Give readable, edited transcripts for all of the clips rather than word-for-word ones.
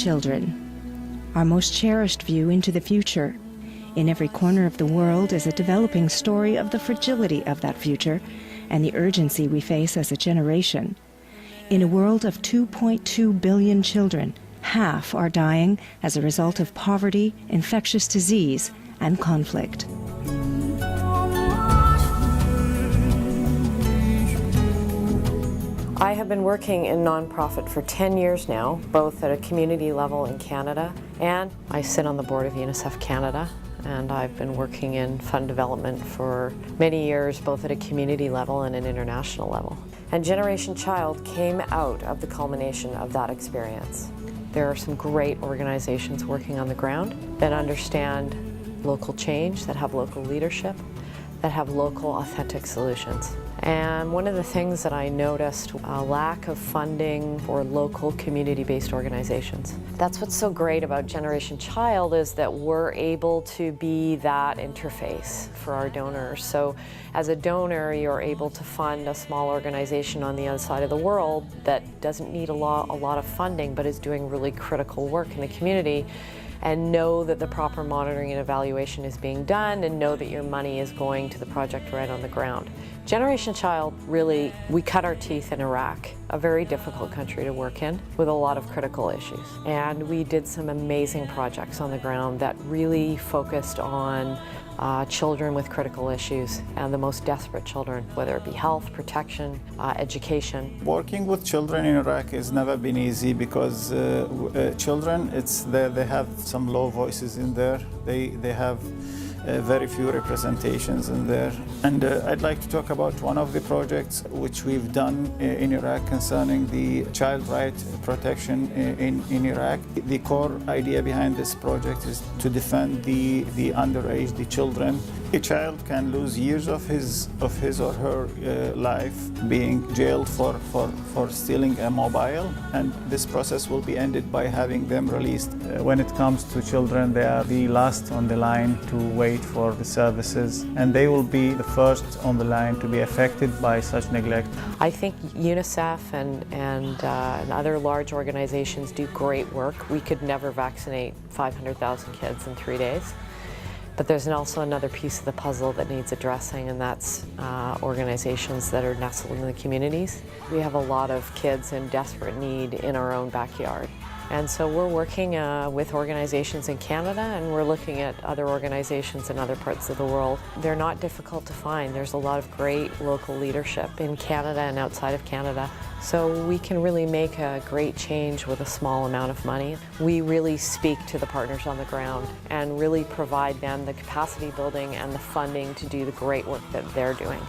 children, our most cherished view into the future. In every corner of the world is a developing story of the fragility of that future and the urgency we face as a generation. In a world of 2.2 billion children, half are dying as a result of poverty, infectious disease, and conflict. I have been working in nonprofit for 10 years now, both at a community level in Canada, and I sit on the board of UNICEF Canada, and I've been working in fund development for many years, both at a community level and an international level. And Generation Child came out of the culmination of that experience. There are some great organizations working on the ground that understand local change, that have local leadership, that have local authentic solutions. And one of the things that I noticed, a lack of funding for local community-based organizations. That's what's so great about Generation Child, is that we're able to be that interface for our donors. So as a donor, you're able to fund a small organization on the other side of the world that doesn't need a lot of funding, but is doing really critical work in the community, and know that the proper monitoring and evaluation is being done, and know that your money is going to the project right on the ground. Generation Child, really, we cut our teeth in Iraq, a very difficult country to work in with a lot of critical issues. And we did some amazing projects on the ground that really focused on children with critical issues and the most desperate children, whether it be health, protection, education. Working with children in Iraq has never been easy because children, they have some low voices in there. They have very few representations in there. And I'd like to talk about one of the projects which we've done in Iraq concerning the child right protection in Iraq. The core idea behind this project is to defend the underage, the children. A child can lose years of his or her life being jailed for stealing a mobile, and this process will be ended by having them released. When it comes to children, they are the last on the line to wait for the services, and they will be the first on the line to be affected by such neglect. I think UNICEF and other large organizations do great work. We could never vaccinate 500,000 kids in 3 days. But there's also another piece of the puzzle that needs addressing, and that's organizations that are nestled in the communities. We have a lot of kids in desperate need in our own backyard. And so we're working with organizations in Canada, and we're looking at other organizations in other parts of the world. They're not difficult to find. There's a lot of great local leadership in Canada and outside of Canada. So we can really make a great change with a small amount of money. We really speak to the partners on the ground and really provide them the capacity building and the funding to do the great work that they're doing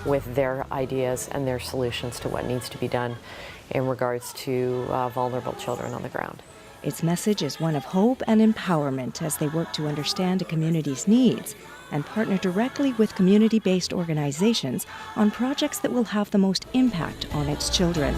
with their ideas and their solutions to what needs to be done in regards to vulnerable children on the ground. Its message is one of hope and empowerment as they work to understand a community's needs and partner directly with community-based organizations on projects that will have the most impact on its children.